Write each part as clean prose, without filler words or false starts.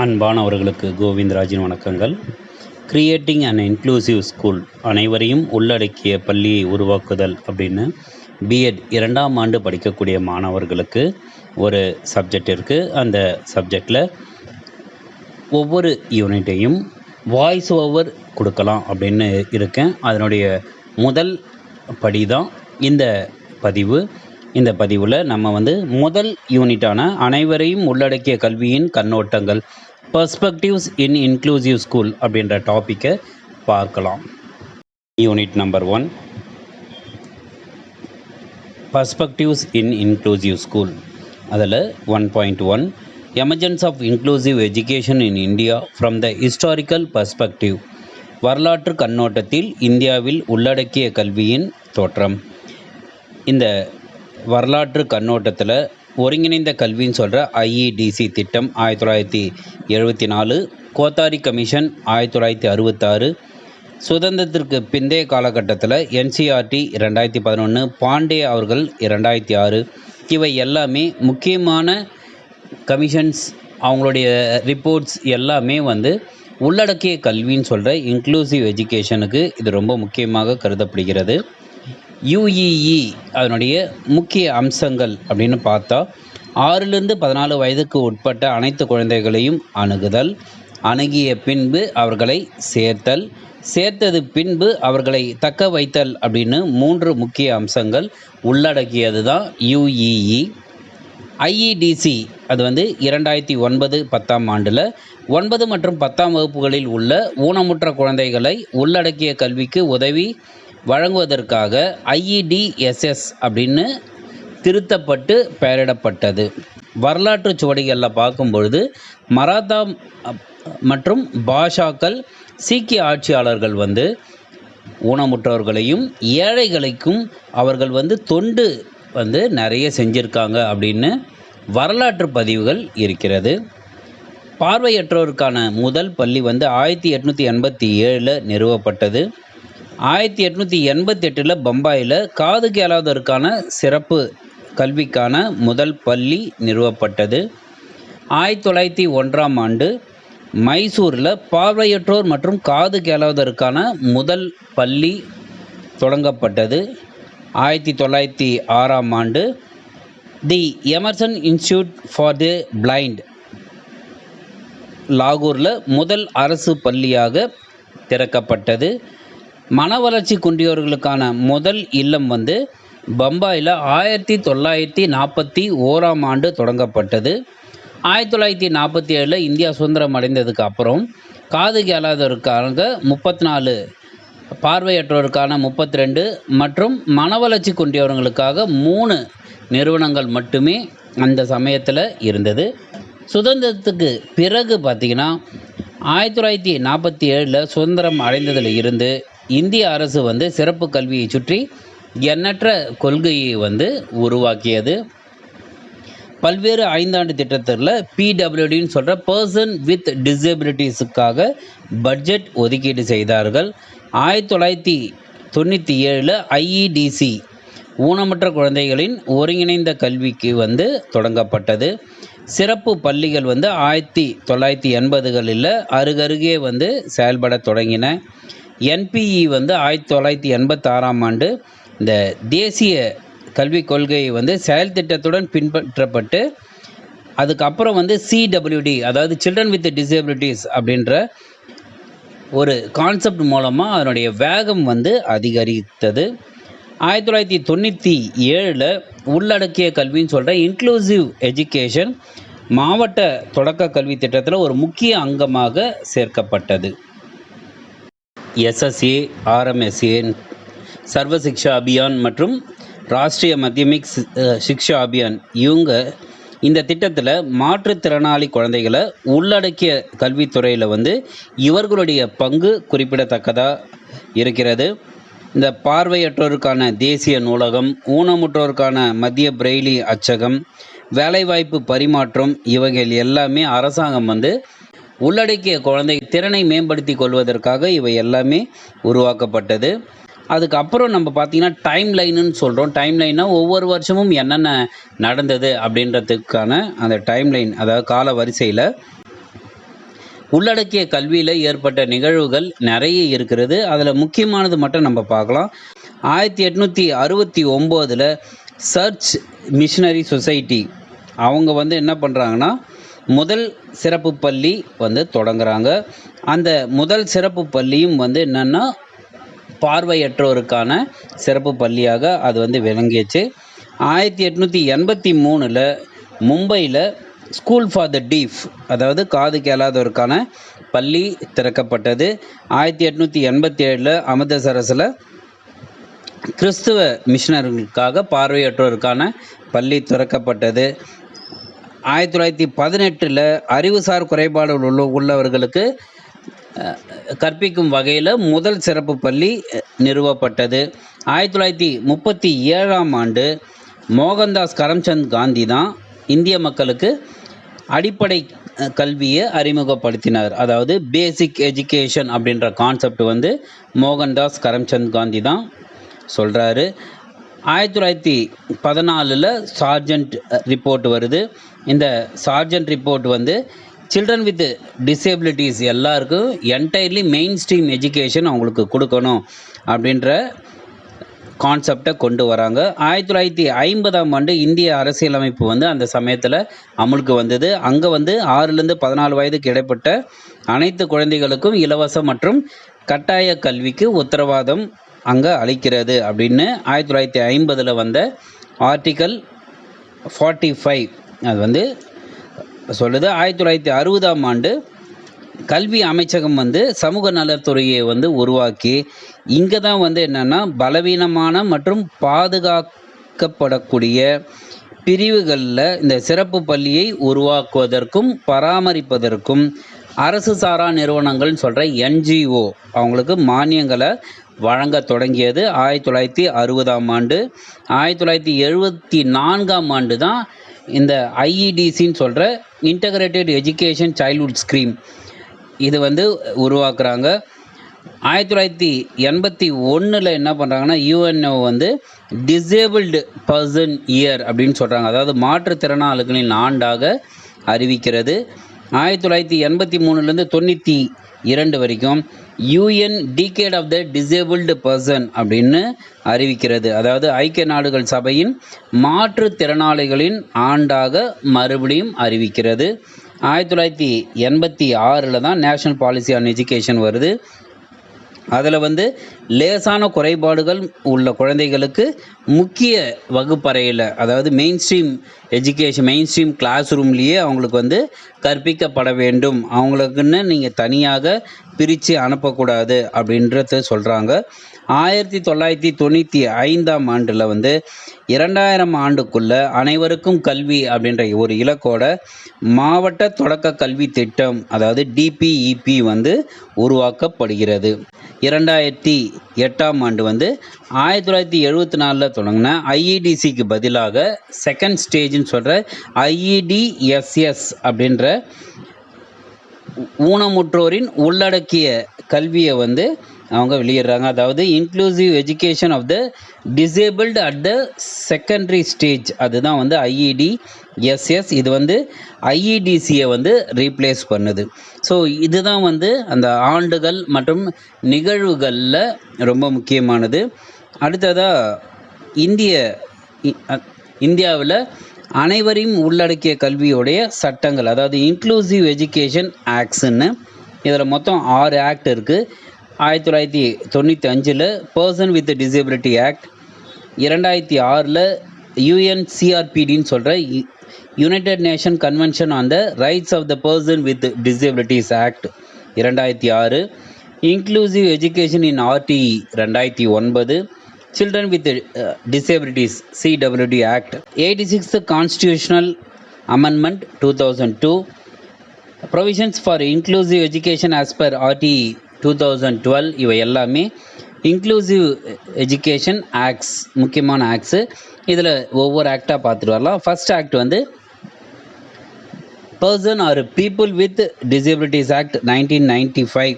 அன்பானவர்களுக்கு கோவிந்தராஜின் வணக்கங்கள். Creating and inclusive school, அனைவரையும் உள்ளடக்கிய பள்ளியை உருவாக்குதல் அப்படின்னு பிஎட் 2ஆம் ஆண்டு படிக்கக்கூடிய மாணவர்களுக்கு ஒரு சப்ஜெக்ட் இருக்குது. அந்த சப்ஜெக்டில் ஒவ்வொரு யூனிட்டையும் வாய்ஸ் ஓவர் கொடுக்கலாம் அப்படின்னு இருக்கேன். அதனுடைய முதல் படி தான் இந்த பதிவு. இந்த பதிவில் நம்ம முதல் யூனிட்டான அனைவரையும் உள்ளடக்கிய கல்வியின் கண்ணோட்டங்கள், பர்ஸ்பெக்டிவ்ஸ் இன் இன்க்ளூசிவ் ஸ்கூல் அப்படின்ற டாப்பிக்கை பார்க்கலாம். Unit number 1, perspectives in inclusive school. அதில் 1.1 emergence of inclusive education in India from the historical perspective. வரலாற்று கண்ணோட்டத்தில் இந்தியாவில் உள்ளடக்கிய கல்வியின் தோற்றம். இந்த வரலாற்று கண்ணோட்டத்தில் ஒருங்கிணைந்த கல்வின்னு சொல்கிற ஐஇடிசி திட்டம் 1974, கோத்தாரி கமிஷன் 1966, சுதந்திரத்திற்கு பிந்தைய காலகட்டத்தில் என்சிஆர்டி 2011, பாண்டே அவர்கள் 2006, இவை எல்லாமே முக்கியமான கமிஷன்ஸ். அவங்களுடைய ரிப்போர்ட்ஸ் எல்லாமே உள்ளடக்கிய கல்வின்னு சொல்கிற இன்க்ளூசிவ் எஜுகேஷனுக்கு இது ரொம்ப முக்கியமாக கருதப்படுகிறது. யுஇஇ அதனுடைய முக்கிய அம்சங்கள் அப்படின்னு பார்த்தா, 6லிருந்து 14 வயதுக்கு உட்பட்ட அனைத்து குழந்தைகளையும் அணுகுதல், அணுகிய பின்பு அவர்களை சேர்த்தல், சேர்த்தது பின்பு அவர்களை தக்க வைத்தல் அப்படின்னு 3 முக்கிய அம்சங்கள் உள்ளடக்கியது தான் யுஇஇ. ஐஇடிசி அது 2009, 10ஆம் ஆண்டில் 9 மற்றும் 10ஆம் வகுப்புகளில் உள்ள ஊனமுற்ற குழந்தைகளை உள்ளடக்கிய கல்விக்கு உதவி வழங்குவதற்காக ஐஇடிஎஸ்எஸ் அப்படின்னு திருத்தப்பட்டு பெயரிடப்பட்டது. வரலாற்று சுவடிகளில் பார்க்கும்பொழுது மராத்தா மற்றும் பாஷாக்கள், சீக்கிய ஆட்சியாளர்கள் ஊனமுற்றவர்களையும் ஏழைகளுக்கும் அவர்கள் தொண்டு நிறைய செஞ்சுருக்காங்க அப்படின்னு வரலாற்று பதிவுகள் இருக்கிறது. பார்வையற்றோருக்கான முதல் பள்ளி 1887 நிறுவப்பட்டது. 1888 பம்பாயில் காது கேளாதோருக்கான சிறப்பு கல்விக்கான முதல் பள்ளி நிறுவப்பட்டது. 1901ஆம் ஆண்டு மைசூரில் பார்வையற்றோர் மற்றும் காது கேளாதோருக்கான முதல் பள்ளி தொடங்கப்பட்டது. 1906ஆம் ஆண்டு the Emerson institute for the blind லாகூரில் முதல் அரசு பள்ளியாக திறக்கப்பட்டது. மன வளர்ச்சி குன்றியவர்களுக்கான முதல் இல்லம் பம்பாயில் 1941ஆம் ஆண்டு தொடங்கப்பட்டது. 1947 இந்தியா சுதந்திரம் அடைந்ததுக்கு அப்புறம் காது கேளாதோருக்காக 34, பார்வையற்றோருக்கான 32 மற்றும் மன வளர்ச்சி குன்றியவர்களுக்காக 3 நிறுவனங்கள் மட்டுமே அந்த சமயத்தில் இருந்தது. சுதந்திரத்துக்கு பிறகு பார்த்திங்கன்னா 1947 சுதந்திரம் அடைந்ததில் இருந்து இந்திய அரசு சிறப்பு கல்வியை சுற்றி எண்ணற்ற கொள்கையை உருவாக்கியது. பல்வேறு 5 ஆண்டு திட்டத்தில் பிடபிள்யூடின்னு சொல்கிற பர்சன் வித் டிசபிலிட்டிஸுக்காக பட்ஜெட் ஒதுக்கீடு செய்தார்கள். 1997 ஐஇடிசி ஊனமுற்ற குழந்தைகளின் ஒருங்கிணைந்த கல்விக்கு தொடங்கப்பட்டது. சிறப்பு பள்ளிகள் 1980களில் அருகருகே செயல்பட தொடங்கின. என்பிஇ 1986ஆம் ஆண்டு இந்த தேசிய கல்விக் கொள்கையை செயல் திட்டத்துடன் பின்பற்றப்பட்டு அதுக்கப்புறம் சிடபிள்யூடி அதாவது சில்ட்ரன் வித் டிசபிலிட்டிஸ் அப்படின்ற ஒரு கான்செப்ட் மூலமாக அதனுடைய வேகம் அதிகரித்தது. 1997 உள்ளடக்கிய கல்வின்னு சொல்கிற இன்க்ளூசிவ் எஜுகேஷன் மாவட்ட தொடக்க கல்வி திட்டத்தில் ஒரு முக்கிய அங்கமாக சேர்க்கப்பட்டது. எஸ்எஸ்ஏ, ஆர்எம்எஸ்ஏ, சர்வ சிக்ஷா அபியான் மற்றும் ராஷ்ட்ரிய மத்தியமிக் சிக்ஷா அபியான் இந்த திட்டத்தில் மாற்றுத்திறனாளி குழந்தைகளை உள்ளடக்கிய கல்வித்துறையில் இவர்களுடைய பங்கு குறிப்பிடத்தக்கதாக இருக்கிறது. இந்த பார்வையற்றோருக்கான தேசிய நூலகம், ஊனமுற்றோருக்கான மத்திய பிரெய்லி அச்சகம், வேலைவாய்ப்பு பரிமாற்றம், இவைகள் எல்லாமே அரசாங்கம் உள்ளடக்கிய குழந்தை திறனை மேம்படுத்தி கொள்வதற்காக இவை எல்லாமே உருவாக்கப்பட்டது. அதுக்கப்புறம் நம்ம பார்த்திங்கன்னா டைம் லைனுன்னு சொல்கிறோம். டைம் லைன்னா ஒவ்வொரு வருஷமும் என்னென்ன நடந்தது அப்படின்றதுக்கான அந்த டைம் லைன், அதாவது கால வரிசையில் உள்ளடக்கிய கல்வியில் ஏற்பட்ட நிகழ்வுகள் நிறைய இருக்கிறது. அதில் முக்கியமானது மட்டும் நம்ம பார்க்கலாம். 1869 சர்ச் மிஷனரி சொசைட்டி அவங்க என்ன பண்ணுறாங்கன்னா, முதல் சிறப்பு பள்ளி தொடங்குறாங்க. அந்த முதல் சிறப்பு பள்ளியும் என்னென்னா பார்வையற்றோருக்கான சிறப்பு பள்ளியாக அது விளங்கியச்சு. 1883 மும்பையில் ஸ்கூல் ஃபார் த டீஃப், அதாவது காது கேளாதோருக்கான பள்ளி திறக்கப்பட்டது. 1887 அமிர்தசரஸில் கிறிஸ்துவ மிஷனர்களுக்காக பார்வையற்றோருக்கான பள்ளி திறக்கப்பட்டது. 1918 அறிவுசார் குறைபாடுகள் உள்ளவர்களுக்கு கற்பிக்கும் வகையில் முதல் சிறப்பு பள்ளி நிறுவப்பட்டது. 1937 மோகன்தாஸ் கரம்சந்த் காந்தி தான் இந்திய மக்களுக்கு அடிப்படை கல்வியை அறிமுகப்படுத்தினார். அதாவது பேசிக் எஜுகேஷன் அப்படின்ற கான்செப்ட் மோகன்தாஸ் கரம்சந்த் காந்தி தான் சொல்கிறாரு. 1914 சார்ஜன்ட் ரிப்போர்ட் வருது. இந்த sergeant report children with disabilities எல்லாருக்கும் என்டையர்லி மெயின் ஸ்ட்ரீம் எஜுகேஷன் அவங்களுக்கு கொடுக்கணும் அப்படின்ற கான்செப்டை கொண்டு வராங்க. 1950 இந்திய அரசியலமைப்பு அந்த சமயத்தில் அமுலுக்கு வந்தது. அங்கே 6லேருந்து 14 வயதுக்கு இடைப்பட்ட அனைத்து குழந்தைகளுக்கும் இலவச மற்றும் கட்டாய கல்விக்கு உத்தரவாதம் அங்கே அளிக்கிறது அப்படின்னு 1950 வந்த ஆர்டிக்கல் 45 அது சொல்லுது. 1960 கல்வி அமைச்சகம் சமூக நலத்துறையை உருவாக்கி இங்கே தான் என்னென்னா பலவீனமான மற்றும் பாதுகாக்கப்படக்கூடிய பிரிவுகளில் இந்த சிறப்பு பள்ளியை உருவாக்குவதற்கும் பராமரிப்பதற்கும் அரசு சாரா நிறுவனங்கள்னு சொல்கிற NGO அவங்களுக்கு மானியங்களை வழங்க தொடங்கியது 1960. 1974 தான் இந்த IEDCன்னு சொல்கிற இன்டகிரேட்டட் எஜுகேஷன் சைல்ட்ஹுட் ஸ்கீம் இது உருவாக்குறாங்க. 1981 என்ன பண்ணுறாங்கன்னா, UNO டிசேபிள்டு பர்சன் இயர் அப்படின்னு சொல்கிறாங்க. அதாவது மாற்றுத்திறனாளிகளின் ஆண்டாக அறிவிக்கிறது. 1983 92 வரைக்கும் UN decade of the disabled person அப்படின்னு அறிவிக்கிறது. அதாவது ஐக்கிய நாடுகள் சபையின் மாற்றுத்திறனாளிகளின் ஆண்டாக மறுபடியும் அறிவிக்கிறது. 1986 தான் நேஷனல் பாலிசி ஆன் எஜுகேஷன் வருது. அதில் லேசான குறைபாடுகள் உள்ள குழந்தைகளுக்கு முக்கிய வகுப்பறையில், அதாவது mainstream education mainstream class ரூம்லேயே அவங்களுக்கு கற்பிக்கப்பட வேண்டும். அவங்களுக்குன்னு நீங்கள் தனியாக பிரித்து அனுப்பக்கூடாது அப்படின்றத சொல்கிறாங்க. 1995 2000 ஆண்டுக்குள்ளே அனைவருக்கும் கல்வி அப்படின்ற ஒரு இலக்கோட மாவட்ட தொடக்க கல்வி திட்டம், அதாவது DPEP உருவாக்கப்படுகிறது. 2008 1974 தொடங்கின IEDCக்கு பதிலாக செகண்ட் ஸ்டேஜ்னு சொல்கிற IEDSS அப்படின்ற ஊனமுற்றோரின் உள்ளடக்கிய கல்வியை அவங்க வெளியிடுறாங்க. அதாவது inclusive education of the disabled at the secondary stage, அதுதான் IEDSS. இது IEDCயை ரீப்ளேஸ் பண்ணுது. ஸோ இதுதான் அந்த ஆண்டுகள் மற்றும் நிகழ்வுகளில் ரொம்ப முக்கியமானது. அடுத்ததாக இந்தியாவில் அனைவரையும் உள்ளடக்கிய கல்வியோடைய சட்டங்கள், அதாவது இன்க்ளூசிவ் எஜுகேஷன் ஆக்ட்ஸ்ன்னு இதில் மொத்தம் 6 ஆக்ட் இருக்குது. 1995 பர்சன் வித் டிசேபிலிட்டி ஆக்ட், 2006 UNCRPDன்னு சொல்கிற united nation convention on the rights of the person with disabilities act 2006, inclusive education in RTE 2009, children with disabilities CWD act, 86th constitutional amendment 2002, provisions for inclusive education as per RTE 2012. இவை எல்லாமே inclusive education acts, முக்கியமான ஆக்ட்ஸு. இதில் ஒவ்வொரு ஆக்டாக பார்த்துட்டு வரலாம். First act person or people with disabilities act 1995,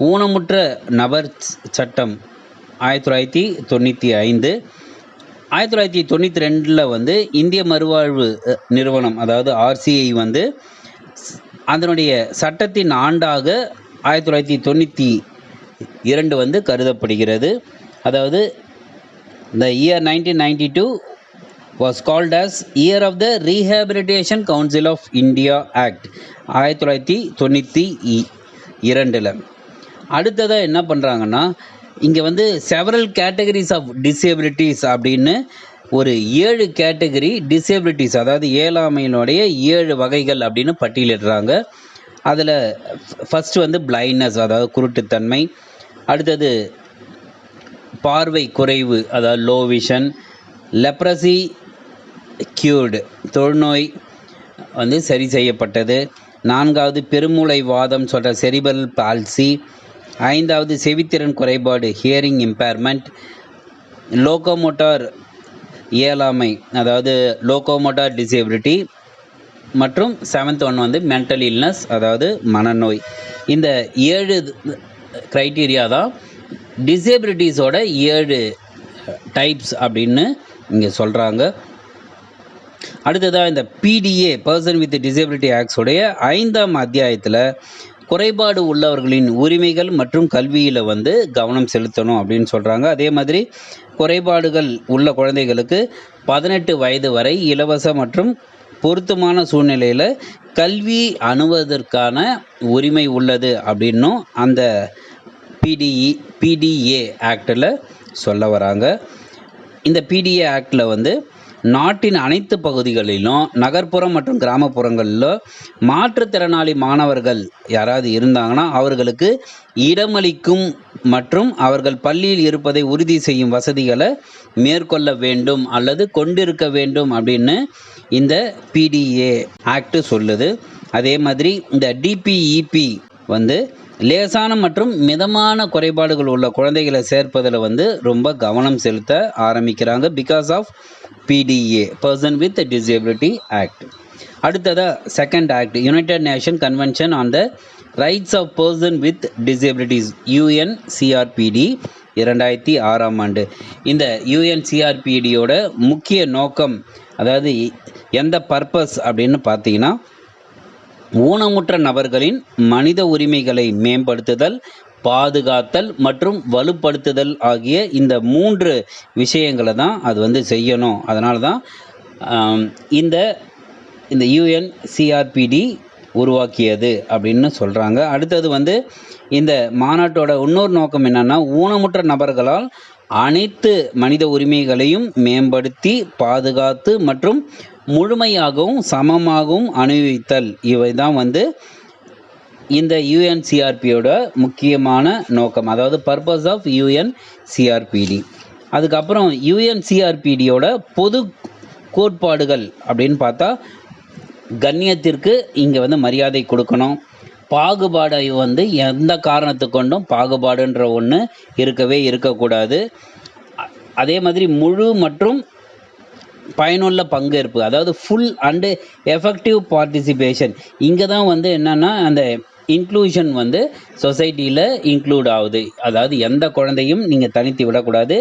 ஊனமுற்ற நபர் சட்டம் 1995. 1992 இந்திய மறுவாழ்வு நிறுவனம், அதாவது RCI அதனுடைய சட்டத்தின் ஆண்டாக 1992 வந்து கருதப்படுகிறது. அதாவது the year 1992 was called as Year of the Rehabilitation Council of India Act 1992. அடுத்ததாக என்ன பண்ணுறாங்கன்னா, இங்கே வந்து செவரல் கேட்டகரிஸ் ஆஃப் டிசேபிலிட்டிஸ் அப்படின்னு ஒரு 7 கேட்டகரி டிசேபிலிட்டிஸ், அதாவது இயலாமையினுடைய 7 வகைகள் அப்படின்னு பட்டியலிடுறாங்க. அதில் ஃபஸ்ட்டு வந்து பிளைண்ட்னஸ், அதாவது குருட்டுத்தன்மை. அடுத்தது பார்வை குறைவு, அதாவது லோ விஷன். லெப்ரசி கியூர்டு, தொழுநோய் வந்து சரி செய்யப்பட்டது. 4வது பெருமூளை வாதம் சொல்கிற செரிபரல் பால்சி. 5வது செவித்திறன் குறைபாடு, ஹியரிங் இம்பேர்மெண்ட். லோகோமோட்டார் இயலாமை, அதாவது லோகோமோட்டார் டிசேபிலிட்டி. மற்றும் 7th ஒன் வந்து மென்டல் இல்னஸ், அதாவது மனநோய். இந்த 7 க்ரைட்டீரியா தான் டிசேபிலிட்டிஸோட 7 டைப்ஸ் அப்படின்னு இங்கே சொல்கிறாங்க. அடுத்ததாக இந்த பிடிஏ பர்சன் வித் டிசேபிலிட்டி ஆக்ட்ஸோடைய 5ஆம் அத்தியாயத்தில் குறைபாடு உள்ளவர்களின் உரிமைகள் மற்றும் கல்வியில் வந்து கவனம் செலுத்தணும் அப்படின்னு சொல்கிறாங்க. அதே மாதிரி குறைபாடுகள் உள்ள குழந்தைகளுக்கு 18 வயது வரை இலவச மற்றும் பொருத்தமான சூழ்நிலையில் கல்வி அணுவதற்கான உரிமை உள்ளது அப்படின்னும் அந்த பிடிஏ ஆக்டில் சொல்ல வராங்க. இந்த பிடிஏ ஆக்டில் வந்து நாட்டின் அனைத்து பகுதிகளிலும் நகர்ப்புறம் மற்றும் கிராமப்புறங்களிலும் மாற்றுத்திறனாளி மாணவர்கள் யாராவது இருந்தாங்கன்னா அவர்களுக்கு இடமளிக்கும் மற்றும் அவர்கள் பள்ளியில் இருப்பதை உறுதி செய்யும் வசதிகளை மேற்கொள்ள வேண்டும் அல்லது கொண்டிருக்க வேண்டும் அப்படின்னு இந்த பிடிஏ ஆக்ட் சொல்லுது. அதே மாதிரி இந்த டிபிஇபி வந்து லேசான மற்றும் மிதமான குறைபாடுகள் உள்ள குழந்தைகளை சேர்ப்பதில் வந்து ரொம்ப கவனம் செலுத்த ஆரம்பிக்கிறாங்க. Because of PDA person with disability act. அடுத்ததாக second act, United nation convention on the rights of person with disabilities, UNCRPD 2006ஆம் ஆண்டு. இந்த UNCRPDயோட முக்கிய நோக்கம், அதாவது எந்த பர்பஸ் அப்படின்னு பார்த்தீங்கன்னா, ஊனமுற்ற நபர்களின் மனித உரிமைகளை மேம்படுத்துதல், பாதுகாத்தல் மற்றும் வலுப்படுத்துதல் ஆகிய இந்த 3 விஷயங்களை தான் அது வந்து செய்யணும். அதனால தான் இந்த UNCRPD உருவாக்கியது அப்படின்னு சொல்கிறாங்க. அடுத்தது வந்து இந்த மாநாட்டோட இன்னொரு நோக்கம் என்னென்னா, ஊனமுற்ற நபர்களால் அனைத்து மனித உரிமைகளையும் மேம்படுத்தி பாதுகாத்து மற்றும் முழுமையாகவும் சமமாகவும் அனுபவித்தல். இவை தான் வந்து இந்த UNCRPயோட முக்கியமான நோக்கம், அதாவது பர்பஸ் ஆஃப் UNCRPD. அதுக்கப்புறம் UNCRPDயோட பொது கோட்பாடுகள் அப்படின்னு பார்த்தா, கண்ணியத்திற்கு இங்கே வந்து மரியாதை கொடுக்கணும், பாகுபாடை வந்து எந்த காரணத்து கொண்டும் பாகுபாடுன்ற ஒன்று இருக்கவே இருக்கக்கூடாது. அதே மாதிரி முழு மற்றும் பயனுள்ள பங்கேற்பு, அதாவது ஃபுல் அண்டு எஃபெக்டிவ் பார்ட்டிசிபேஷன். இங்கே தான் வந்து என்னென்னா அந்த இன்க்ளூஷன் வந்து சொசைட்டியில் இன்க்ளூட் ஆகுது. அதாவது எந்த குழந்தையும் நீங்கள் தனித்து விடக்கூடாது,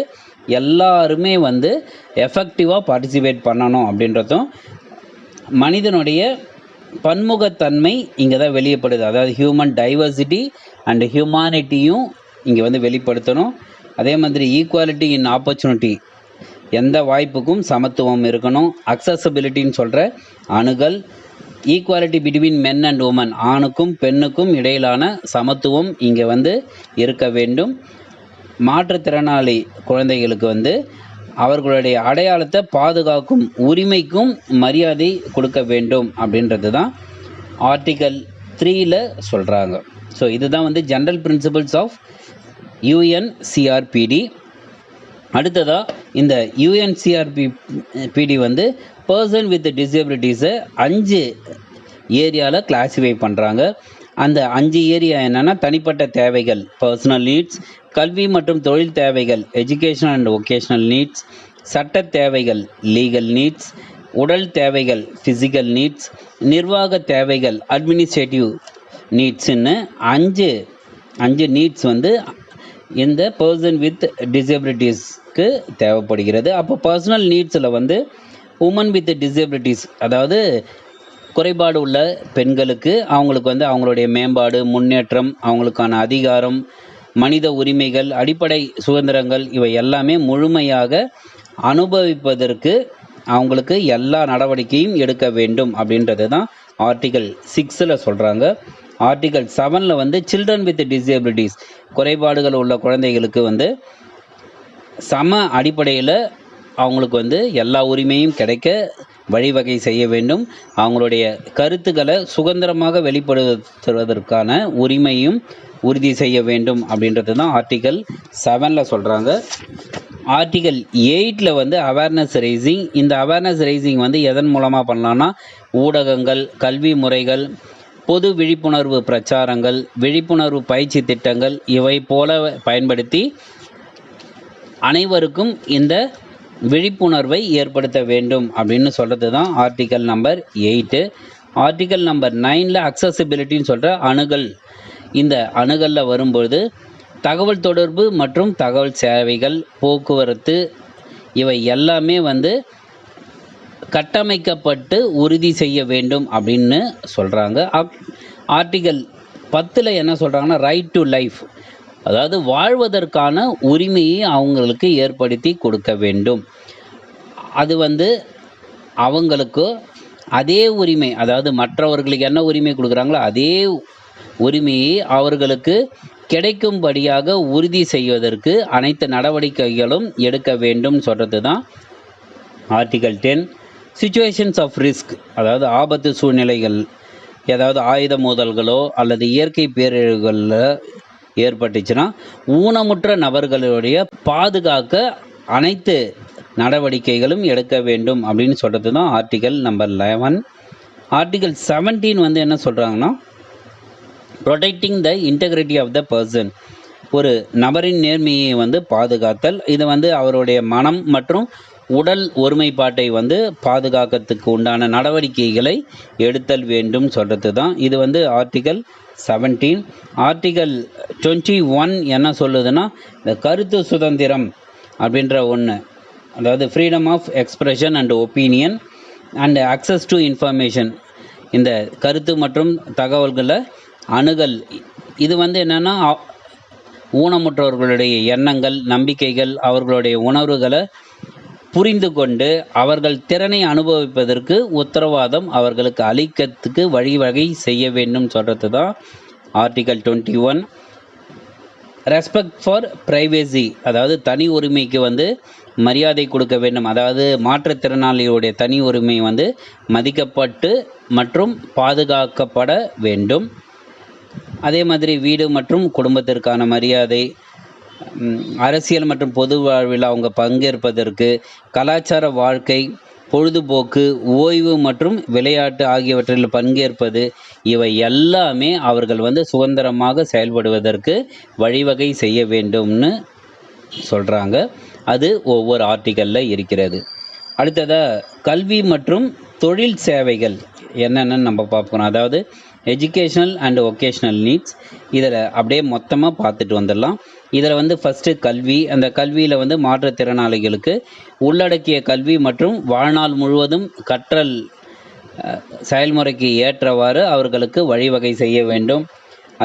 எல்லாருமே வந்து எஃபெக்டிவாக பார்ட்டிசிபேட் பண்ணணும் அப்படின்றதும். மனிதனுடைய பன்முகத்தன்மை இங்கே தான் வெளிப்படுது, அதாவது ஹியூமன் டைவர்சிட்டி அண்ட் ஹியூமானிட்டியும் இங்கே வந்து வெளிப்படுத்தணும். அதே மாதிரி ஈக்குவாலிட்டி இன் ஆப்பர்ச்சுனிட்டி, எந்த வாய்ப்புக்கும் சமத்துவம் இருக்கணும். அக்சசபிலிட்டின்னு சொல்கிற அணுகல். Equality between men and women, ஆணுக்கும் பெண்ணுக்கும் இடையிலான சமத்துவம் இங்கே வந்து இருக்க வேண்டும். மாற்றுத்திறனாளி குழந்தைகளுக்கு வந்து அவர்களுடைய அடையாளத்தை பாதுகாக்கும் உரிமைக்கும் மரியாதை கொடுக்க வேண்டும் அப்படின்றது தான் ஆர்டிகல் 3ல் சொல்கிறாங்க. ஸோ இதுதான் வந்து ஜென்ரல் பிரின்சிபல்ஸ் ஆஃப் UNCRPD. அடுத்ததாக இந்த UNCRPD வந்து பர்சன் வித் டிசேபிலிட்டிஸை 5 ஏரியாவில் கிளாஸிஃபை பண்ணுறாங்க. அந்த 5 ஏரியா என்னென்னா, தனிப்பட்ட தேவைகள் பர்சனல் நீட்ஸ், கல்வி மற்றும் தொழில் தேவைகள் எஜுகேஷனல் அண்ட் ஒகேஷ்னல் நீட்ஸ், சட்ட தேவைகள் லீகல் நீட்ஸ், உடல் தேவைகள் ஃபிசிக்கல் நீட்ஸ், நிர்வாக தேவைகள் அட்மினிஸ்ட்ரேட்டிவ் நீட்ஸ்ன்னு 5 நீட்ஸ் வந்து இந்த பர்சன் வித் டிசேபிலிட்டிஸ்க்கு தேவைப்படுகிறது. அப்போ பர்சனல் நீட்ஸில் வந்து உமன் வித் டிசேபிலிட்டிஸ், அதாவது குறைபாடு உள்ள பெண்களுக்கு அவங்களுக்கு வந்து அவங்களுடைய மேம்பாடு, முன்னேற்றம், அவங்களுக்கான அதிகாரம், மனித உரிமைகள், அடிப்படை சுதந்திரங்கள் இவை எல்லாமே முழுமையாக அனுபவிப்பதற்கு அவங்களுக்கு எல்லா நடவடிக்கையும் எடுக்க வேண்டும் அப்படின்றது தான் ஆர்டிகல் 6ல் சொல்கிறாங்க. ஆர்டிகல் 7ல் வந்து சில்ட்ரன் வித் டிசேபிலிட்டிஸ், குறைபாடுகள் உள்ள குழந்தைகளுக்கு வந்து சம அடிப்படையில் அவங்களுக்கு வந்து எல்லா உரிமையும் கிடைக்க வழிவகை செய்ய வேண்டும். அவங்களுடைய கருத்துக்களை சுதந்திரமாக வெளிப்படுத்துவதற்கான உரிமையும் உறுதி செய்ய வேண்டும் அப்படின்றது தான் ஆர்டிகல் 7ல் சொல்கிறாங்க. ஆர்டிகல் 8ல் வந்து அவேர்னஸ் ரைசிங். இந்த அவேர்னஸ் ரைசிங் வந்து எதன் மூலமாக பண்ணலான்னா, ஊடகங்கள், கல்வி முறைகள், பொது விழிப்புணர்வு பிரச்சாரங்கள், விழிப்புணர்வு பயிற்சி திட்டங்கள் இவை போல பயன்படுத்தி அனைவருக்கும் இந்த விழிப்புணர்வை ஏற்படுத்த வேண்டும் அப்படின்னு சொல்கிறது தான் ஆர்டிகல் நம்பர் 8. ஆர்டிகல் நம்பர் 9ல் அக்சசிபிலிட்டின்னு சொல்கிற அணுகல். இந்த அணுகலில் வரும்பொழுது தகவல் தொடர்பு மற்றும் தகவல் சேவைகள், போக்குவரத்து இவை எல்லாமே வந்து கட்டமைக்கப்பட்டு உறுதி செய்ய வேண்டும் அப்படின்னு சொல்கிறாங்க. ஆர்டிகல் 10ல் என்ன சொல்கிறாங்கன்னா, ரைட் டு லைஃப், அதாவது வாழ்வதற்கான உரிமையை அவங்களுக்கு ஏற்படுத்தி கொடுக்க வேண்டும். அது வந்து அவங்களுக்கு அதே உரிமை, அதாவது மற்றவர்களுக்கு என்ன உரிமை கொடுக்குறாங்களோ அதே உரிமையை அவர்களுக்கு கிடைக்கும்படியாக உறுதி செய்வதற்கு அனைத்து நடவடிக்கைகளும் எடுக்க வேண்டும் சொல்கிறது தான் ஆர்டிகல் 10. சிச்சுவேஷன்ஸ் ஆஃப் ரிஸ்க், அதாவது ஆபத்து சூழ்நிலைகள், ஏதாவது ஆயுத மோதல்களோ அல்லது இயற்கை பேரழிவுகளில் ஏற்பட்டுச்சுன்னா ஊனமுற்ற நபர்களுடைய பாதுகாக்க அனைத்து நடவடிக்கைகளும் எடுக்க வேண்டும் அப்படின்னு சொல்கிறது தான் ஆர்டிகல் நம்பர் 11. ஆர்டிகல் 17 வந்து என்ன சொல்கிறாங்கன்னா, protecting the integrity of the person, ஒரு நபரின் நேர்மையை வந்து பாதுகாத்தல். இது வந்து அவருடைய மனம் மற்றும் உடல் ஒருமைப்பாட்டை வந்து பாதுகாக்கிறதுக்கு உண்டான நடவடிக்கைகளை எடுத்தல் வேண்டும் சொல்கிறது தான் இது வந்து ஆர்டிகல் 17. ஆர்டிகல் 21 என்ன சொல்லுதுன்னா, இந்த கருத்து சுதந்திரம் அப்படின்ற ஒன்று, அதாவது freedom of expression and opinion and access to information, இந்த கருத்து மற்றும் தகவல்களை அணுகல். இது வந்து என்னென்னா, ஊனமுற்றவர்களுடைய எண்ணங்கள், நம்பிக்கைகள், அவர்களுடைய உணர்வுகளை புரிந்து கொண்டு அவர்கள் திறனை அனுபவிப்பதற்கு உத்தரவாதம் அவர்களுக்கு அளிக்கிறதுக்கு வழிவகை செய்ய வேண்டும் சொல்கிறது தான் ஆர்டிகல் 21. ரெஸ்பெக்ட் ஃபார் ப்ரைவேசி, அதாவது தனி உரிமைக்கு வந்து மரியாதை கொடுக்க வேண்டும். அதாவது மாற்றுத்திறனாளியுடைய தனி உரிமை வந்து மதிக்கப்பட்டு மற்றும் பாதுகாக்கப்பட வேண்டும். அதே மாதிரி வீடு மற்றும் குடும்பத்திற்கான மரியாதை, அரசியல் மற்றும் பொது வாழ்வில் அவங்க பங்கேற்பதற்கு, கலாச்சார வாழ்க்கை, பொழுதுபோக்கு, ஓய்வு மற்றும் விளையாட்டு ஆகியவற்றில் பங்கேற்பது, இவை எல்லாமே அவர்கள் வந்து சுதந்திரமாக செயல்படுவதற்கு வழிவகை செய்ய வேண்டும்னு சொல்கிறாங்க. அது ஒவ்வொரு ஆர்டிக்கலில் இருக்கிறது. அடுத்ததாக கல்வி மற்றும் தொழில் சேவைகள் என்னென்னு நம்ம பார்க்கணும். அதாவது எஜுகேஷ்னல் அண்ட் ஒகேஷ்னல் நீட்ஸ், இதில் அப்படியே மொத்தமாக பார்த்துட்டு வந்துடலாம். இதில் வந்து ஃபஸ்ட்டு கல்வி. அந்த கல்வியில் வந்து மாற்றுத்திறனாளிகளுக்கு உள்ளடக்கிய கல்வி மற்றும் வாழ்நாள் முழுவதும் கற்றல் செயல்முறைக்கு ஏற்றவாறு அவர்களுக்கு வழிவகை செய்ய வேண்டும்.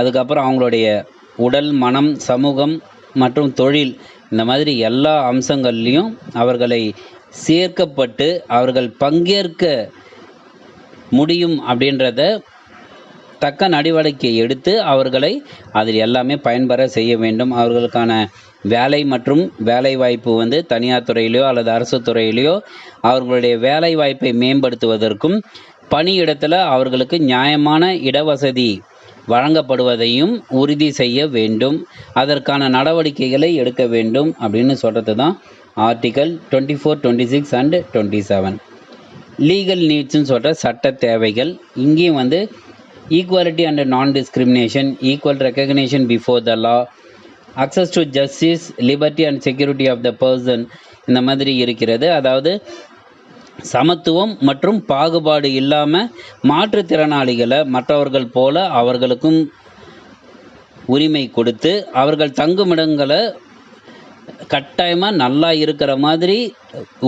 அதுக்கப்புறம் அவங்களுடைய உடல், மனம், சமூகம் மற்றும் தொழில், இந்த மாதிரி எல்லா அம்சங்கள்லேயும் அவர்களை சேர்க்கப்பட்டு அவர்கள் பங்கேற்க முடியும் அப்படின்றத தக்க நடவடிக்கை எடுத்து அவர்களை அதில் எல்லாமே பயன்பெற செய்ய வேண்டும். அவர்களுக்கான வேலை மற்றும் வேலைவாய்ப்பு வந்து தனியார் துறையிலையோ அல்லது அரசு துறையிலையோ அவர்களுடைய வேலைவாய்ப்பை மேம்படுத்துவதற்கும், பணியிடத்தில் அவர்களுக்கு நியாயமான இடவசதி வழங்கப்படுவதையும் உறுதி செய்ய வேண்டும். அதற்கான நடவடிக்கைகளை எடுக்க வேண்டும் அப்படின்னு சொல்கிறது தான் ஆர்டிக்கல் 24, 26 அண்ட் 27. லீகல் நீட்ஸ்ன்னு சொல்கிற சட்ட தேவைகள். இங்கேயும் வந்து equality and non discrimination, equal recognition before the law, access to justice, liberty and security of the person, இந்த மாதிரி இருக்கிறது. அதாவது சமத்துவம் மற்றும் பாகுபாடு இல்லாமல் மாற்றுத்திறனாளிகளை மற்றவர்கள் போல அவர்களுக்கும் உரிமை கொடுத்து அவர்கள் தங்குமிடங்களை கட்டாயமாக நல்லா இருக்கிற மாதிரி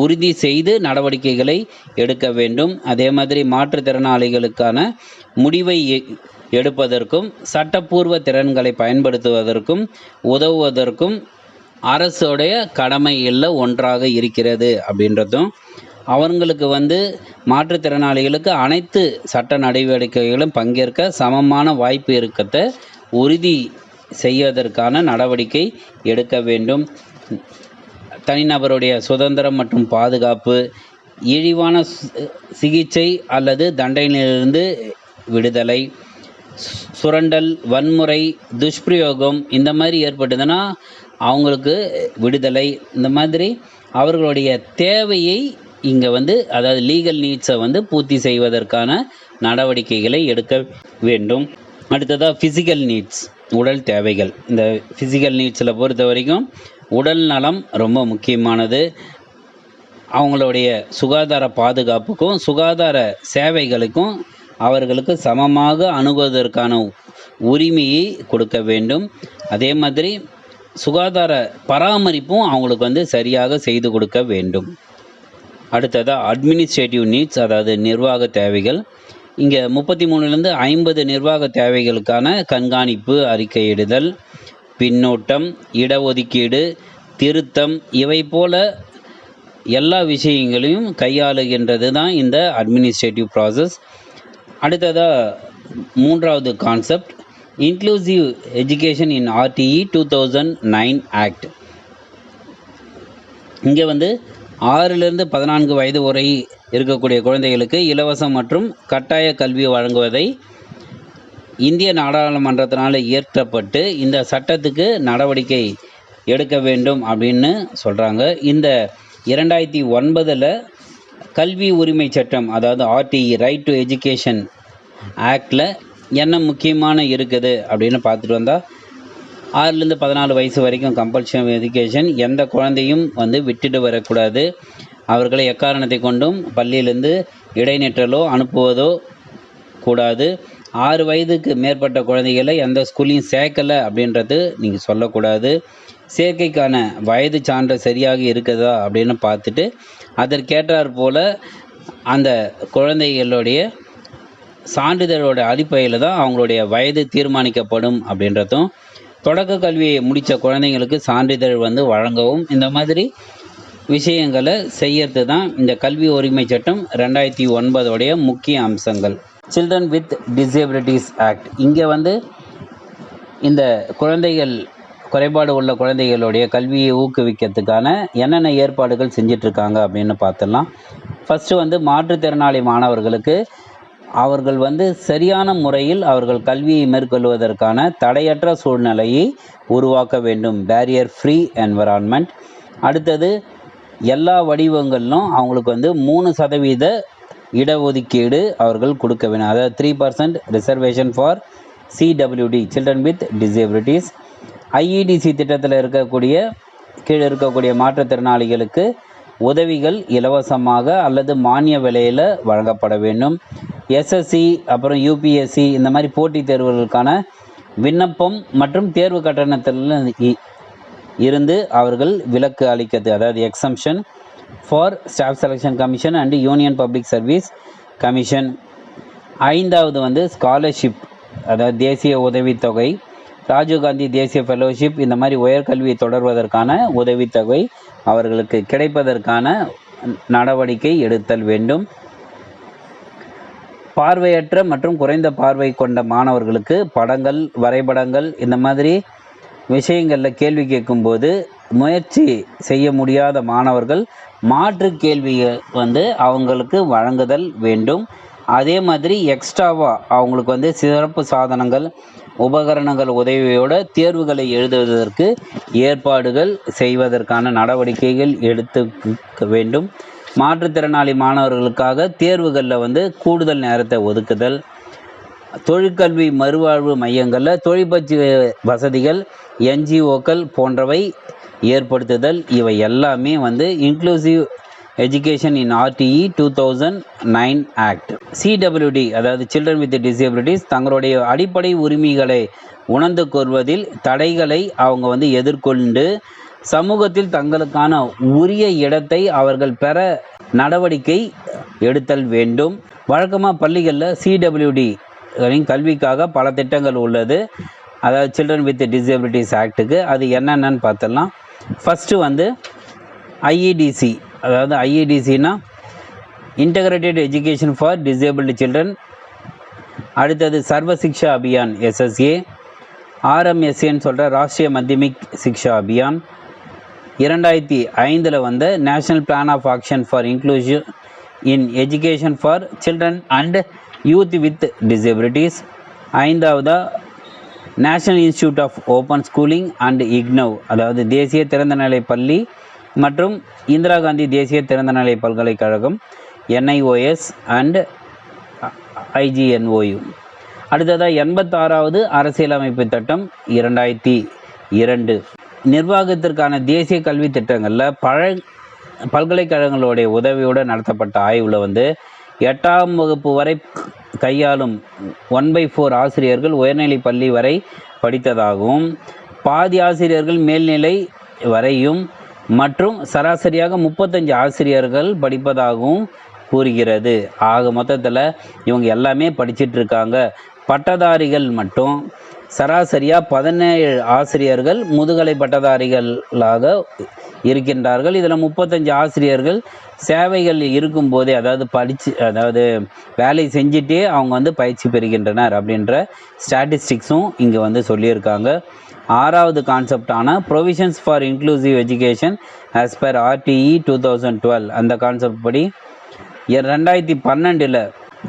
உறுதி செய்து நடவடிக்கைகளை எடுக்க வேண்டும். அதே மாதிரி மாற்றுத்திறனாளிகளுக்கான முடிவை எடுப்பதற்கும் சட்டப்பூர்வ திறன்களை பயன்படுத்துவதற்கும் உதவுவதற்கும் அரசுடைய கடமையில் ஒன்றாக இருக்கிறது அப்படின்றதும், அவங்களுக்கு மாற்றுத்திறனாளிகளுக்கு அனைத்து சட்ட நடவடிக்கைகளும் பங்கேற்க சமமான வாய்ப்பு இருக்கத்தை உறுதி செய்வதற்கான நடவடிக்கை எடுக்க வேண்டும். தனிநபருடைய சுதந்திரம் மற்றும் பாதுகாப்பு, இழிவான சிகிச்சை அல்லது தண்டனையிலிருந்து விடுதலை, சுரண்டல், வன்முறை, துஷ்பிரயோகம் இந்த மாதிரி ஏற்பட்டதுன்னா அவங்களுக்கு விடுதலை, இந்த மாதிரி அவர்களுடைய தேவையை இங்கே அதாவது லீகல் நீட்ஸை பூர்த்தி செய்வதற்கான நடவடிக்கைகளை எடுக்க வேண்டும். அடுத்ததாக ஃபிசிக்கல் நீட்ஸ், உடல் தேவைகள். இந்த ஃபிசிக்கல் நீட்ஸில் பொறுத்த வரைக்கும் உடல் நலம் ரொம்ப முக்கியமானது. அவங்களுடைய சுகாதார பாதுகாப்புக்கும் சுகாதார சேவைகளுக்கும் அவர்களுக்கு சமமாக அணுகுவதற்கான உரிமையை கொடுக்க வேண்டும். அதே மாதிரி சுகாதார பராமரிப்பும் அவங்களுக்கு சரியாக செய்து கொடுக்க வேண்டும். அடுத்ததாக அட்மினிஸ்ட்ரேட்டிவ் நீட்ஸ், அதாவது நிர்வாக தேவைகள். இங்கே 33லேருந்து 50 நிர்வாக தேவைகளுக்கான கண்காணிப்பு, அறிக்கையிடுதல், பின்னோட்டம், இடஒதுக்கீடு, திருத்தம், இவை போல எல்லா விஷயங்களையும் கையாளுகின்றது தான் இந்த அட்மினிஸ்ட்ரேட்டிவ் ப்ராசஸ். அடுத்ததாக 3வது concept, inclusive education in RTE 2009 act. இங்கே 6லேருந்து 14 வயது வரை இருக்கக்கூடிய குழந்தைகளுக்கு இலவசம் மற்றும் கட்டாய கல்வி வழங்குவதை இந்திய நாடாளுமன்றத்தினால் இயற்றப்பட்டு இந்த சட்டத்துக்கு நடவடிக்கை எடுக்க வேண்டும் அப்படின்னு சொல்கிறாங்க. இந்த 2009 கல்வி உரிமை சட்டம், அதாவது RTE ரைட் டு எஜுகேஷன் ஆக்டில் என்ன முக்கியமான இருக்குது அப்படின்னு பார்த்துட்டு வந்தால், 6லேருந்து 14 வயசு வரைக்கும் கம்பல்சரி எஜுகேஷன். எந்த குழந்தையும் விட்டுட்டு வரக்கூடாது. அவர்களை எக்காரணத்தை கொண்டும் பள்ளியிலேருந்து இடைநிற்றலோ அனுப்புவதோ கூடாது. 6 வயதுக்கு மேற்பட்ட குழந்தைகளை எந்த ஸ்கூல்லையும் சேர்க்கலை அப்படின்றது நீங்கள் சொல்லக்கூடாது. சேர்க்கைக்கான வயது சான்று சரியாக இருக்குதா அப்படின்னு பார்த்துட்டு அதற்கேற்றாற் போல் அந்த குழந்தைகளுடைய சான்றிதழோட அடிப்படையில் தான் அவங்களுடைய வயது தீர்மானிக்கப்படும் அப்படின்றதும், தொடக்க கல்வியை முடித்த குழந்தைங்களுக்கு சான்றிதழ் வழங்கவும், இந்த மாதிரி விஷயங்களை செய்யறது தான் இந்த கல்வி உரிமை சட்டம் 2009 முக்கிய அம்சங்கள். Children with disabilities act. இங்கே இந்த குழந்தைகள், குறைபாடு உள்ள குழந்தைகளுடைய கல்வியை ஊக்குவிக்கிறதுக்கான என்னென்ன ஏற்பாடுகள் செஞ்சிட்ருக்காங்க அப்படின்னு பார்த்துடலாம். ஃபஸ்ட்டு மாற்றுத்திறனாளி மாணவர்களுக்கு அவர்கள் சரியான முறையில் அவர்கள் கல்வியை மேற்கொள்வதற்கான தடையற்ற சூழ்நிலையை உருவாக்க வேண்டும், பேரியர் ஃப்ரீ என்வரான்மெண்ட். அடுத்தது எல்லா வடிவங்களிலும் அவங்களுக்கு 3% இடஒதுக்கீடு அவர்கள் கொடுக்க வேண்டும், அதாவது 3% reservation for CWD, children with disabilities. IEDC திட்டத்தில் கீழே இருக்கக்கூடிய மாற்றுத்திறனாளிகளுக்கு உதவிகள் இலவசமாக அல்லது மானிய விலையில் வழங்கப்பட வேண்டும். SSC அப்புறம் UPSC இந்த மாதிரி போட்டித் தேர்வுகளுக்கான விண்ணப்பம் மற்றும் தேர்வு கட்டணத்தில் இருந்து அவர்கள் விலக்கு அளிக்கிறது, அதாவது exemption for staff selection commission and union public service commission. 5வது ஸ்காலர்ஷிப், அதாவது தேசிய உதவித்தொகை, ராஜீவ்காந்தி தேசிய ஃபெலோஷிப், இந்த மாதிரி உயர்கல்வியை தொடர்வதற்கான உதவித்தொகை அவர்களுக்கு கிடைப்பதற்கான நடவடிக்கை எடுத்தல் வேண்டும். பார்வையற்ற மற்றும் குறைந்த பார்வை கொண்ட மாணவர்களுக்கு படங்கள், வரைபடங்கள், இந்த மாதிரி விஷயங்களில் கேள்வி கேட்கும்போது முயற்சி செய்ய முடியாத மாணவர்கள் மாற்று கேள்வியை அவங்களுக்கு வழங்குதல் வேண்டும். அதே மாதிரி எக்ஸ்ட்ராவாக அவங்களுக்கு சிறப்பு சாதனங்கள், உபகரணங்கள் உதவியோட தேர்வுகளை எழுதுவதற்கு ஏற்பாடுகள் செய்வதற்கான நடவடிக்கைகள் எடுத்துக்க வேண்டும். மாற்றுத்திறனாளி மாணவர்களுக்காக தேர்வுகளில் கூடுதல் நேரத்தை ஒதுக்குதல், தொழிற்கல்வி மறுவாழ்வு மையங்களில் தொழிற்பயிற்சி வசதிகள், NGOக்கள் போன்றவை ஏற்படுத்துதல், இவை எல்லாமே inclusive education in RTE 2009 act. CWD, அதாவது சில்ட்ரன் வித் டிசேபிலிட்டிஸ், தங்களுடைய அடிப்படை உரிமைகளை உணர்ந்து கொள்வதில் தடைகளை அவங்க எதிர்கொண்டு சமூகத்தில் தங்களுக்கான உரிய இடத்தை அவர்கள் பெற நடவடிக்கை எடுத்தல் வேண்டும். வழக்கமாக பள்ளிகளில் சிடபிள்யூடி கல்விக்காக பல திட்டங்கள் உள்ளது. அதாவது சில்ட்ரன் வித் டிசபிலிட்டிஸ் ஆக்டுக்கு அது என்னென்னு பார்த்துடலாம். ஃபஸ்ட்டு வந்து ஐஇடிசி, அதாவது ஐஇடிசினா integrated education for disabled children. அடுத்தது சர்வ சிக்ஷா அபியான் எஸ்எஸ்ஏ. ஆர்எம்எஸ்ஏன்னு சொல்கிற ராஷ்ட்ரிய மத்தியமிக் சிக்ஷா அபியான். 2005 வந்த national plan of action for inclusion in education for children and youth with disabilities. 5வது national institute of open schooling and IGNOU, அதாவது தேசிய திறந்தநிலை பள்ளி மற்றும் இந்திரா காந்தி தேசிய திறந்தநிலை பல்கலைக்கழகம் NIOS அண்ட் IGNOU. அடுத்ததாக 86வது அரசியலமைப்பு சட்டம் 2002. நிர்வாகத்திற்கான தேசிய கல்வி திட்டங்களில் பல்கலைக்கழகங்களுடைய உதவியோடு நடத்தப்பட்ட ஆய்வில் வந்து 8ஆம் வகுப்பு வரை கையாளும் 1/4 ஆசிரியர்கள் உயர்நிலை பள்ளி வரை படித்ததாகவும், பாதி ஆசிரியர்கள் மேல்நிலை வரையும் மற்றும் சராசரியாக 35 ஆசிரியர்கள் படிப்பதாகவும் கூறுகிறது. ஆக மொத்தத்தில் இவங்க எல்லாமே படிச்சுட்டு இருக்காங்க. பட்டதாரிகள் மட்டும் சராசரியாக 17 ஆசிரியர்கள் முதுகலை பட்டதாரிகளாக இருக்கின்றார்கள். இதில் 35 ஆசிரியர்கள் சேவைகள் இருக்கும்போதே, அதாவது வேலை செஞ்சுட்டே அவங்க வந்து பயிற்சி பெறுகின்றனர் அப்படின்ற ஸ்டாட்டிஸ்டிக்ஸும் இங்கே வந்து சொல்லியிருக்காங்க. 6வது கான்செப்டான provisions for inclusive education as per RTE 2012, அந்த கான்செப்ட் படி 2012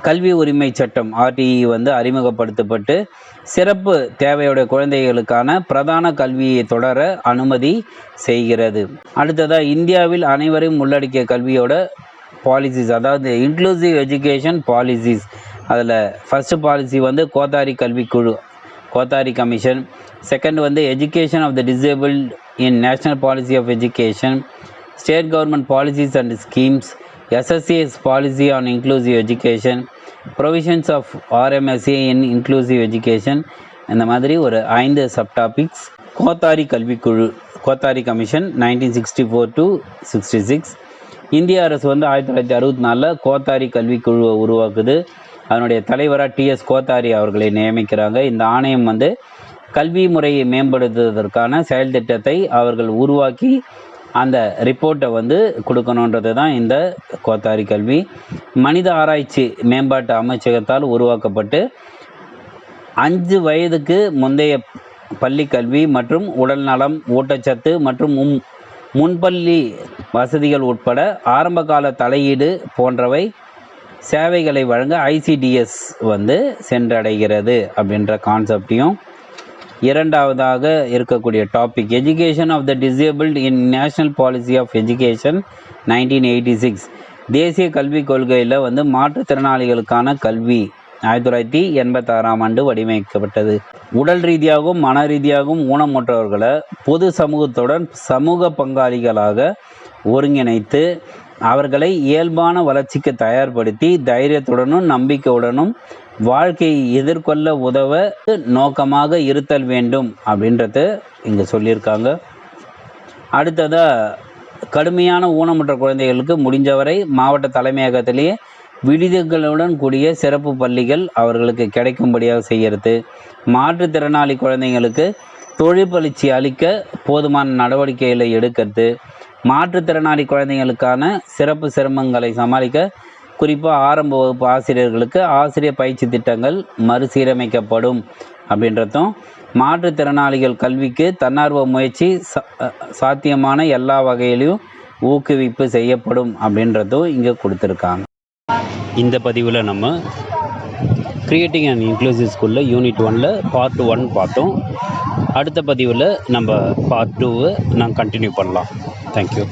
கல்வி உரிமை சட்டம் RTE வந்து அறிமுகப்படுத்தப்பட்டு சிறப்பு தேவையுடைய குழந்தைகளுக்கான பிரதான கல்வியை தொடர அனுமதி செய்கிறது. அடுத்ததாக இந்தியாவில் அனைவரையும் உள்ளடக்கிய கல்வியோட பாலிசிஸ், அதாவது இன்க்ளூசிவ் எஜுகேஷன் பாலிசிஸ். அதில் ஃபஸ்ட்டு பாலிசி வந்து கோத்தாரி கல்விக்குழு, கோத்தாரி கமிஷன். செகண்ட் வந்து education of the disabled in national policy of education, state government policies and schemes, SSA's policy on inclusive education, provisions of RMSA in inclusive education. இந்த மாதிரி ஒரு 5 subtopics. Kothari கல்விக்குழு, Kothari commission 1964 to 66. இந்திய அரசு வந்து 1964 கோத்தாரி கல்விக்குழுவை உருவாக்குது. அதனுடைய தலைவராக TS கோத்தாரி அவர்களை நியமிக்கிறாங்க. இந்த ஆணையம் வந்து கல்வி முறையை மேம்படுத்துவதற்கான செயல் திட்டத்தை அவர்கள் உருவாக்கி அந்த ரிப்போர்ட்டை வந்து கொடுக்கணுன்றது தான் இந்த கோத்தாரி கல்வி. மனித ஆராய்ச்சி மேம்பாட்டு அமைச்சகத்தால் உருவாக்கப்பட்டு 5 வயதுக்கு முந்தைய பள்ளி கல்வி மற்றும் உடல் நலம், ஊட்டச்சத்து மற்றும் முன்பள்ளி வசதிகள் உட்பட ஆரம்பகால தலையீடு போன்றவை சேவைகளை வழங்க ICDS வந்து சென்றடைகிறது அப்படின்ற கான்செப்டையும். 2வதாக இருக்கக்கூடிய topic education of the disabled in national policy of education 1986. தேசிய கல்விக் கொள்கையில் வந்து மாற்றுத்திறனாளிகளுக்கான கல்வி 1986ஆம் ஆண்டு வடிவமைக்கப்பட்டது. உடல் ரீதியாகவும் மன ரீதியாகவும் ஊனமுற்றவர்களை பொது சமூகத்துடன் சமூக பங்காளிகளாக ஒருங்கிணைத்து அவர்களை இயல்பான வளர்ச்சிக்கு தயார்படுத்தி தைரியத்துடனும் நம்பிக்கையுடனும் வாழ்க்கையை எதிர்கொள்ள உதவ நோக்கமாக இருத்தல் வேண்டும் அப்படின்றது இங்கே சொல்லியிருக்காங்க. அடுத்ததாக கடுமையான ஊனமுற்ற குழந்தைகளுக்கு முடிஞ்சவரை மாவட்ட தலைமையகத்திலேயே விடுதிகளுடன் கூடிய சிறப்பு பள்ளிகள் அவர்களுக்கு கிடைக்கும்படியாக செய்கிறது. மாற்றுத்திறனாளி குழந்தைங்களுக்கு தொழிற்பயிற்சி அளிக்க போதுமான நடவடிக்கைகளை எடுக்கிறது. மாற்றுத்திறனாளி குழந்தைகளுக்கான சிறப்பு சிரமங்களை சமாளிக்க குறிப்பாக ஆரம்ப வகுப்பு ஆசிரியர்களுக்கு ஆசிரியர் பயிற்சி திட்டங்கள் மறுசீரமைக்கப்படும் அப்படின்றதும், மாற்றுத்திறனாளிகள் கல்விக்கு தன்னார்வ முயற்சி சாத்தியமான எல்லா வகையிலையும் ஊக்குவிப்பு செய்யப்படும் அப்படின்றதும் இங்கே கொடுத்துருக்காங்க. இந்த பதிவில் நம்ம கிரியேட்டிங் அண்ட் இன்க்ளூசிவ் ஸ்கூலில் யூனிட் 1ல் பார்ட் 1 பார்த்தோம். அடுத்த பதிவில் நம்ம பார்ட் 2 நான் கண்டினியூ பண்ணலாம். தேங்க்யூ.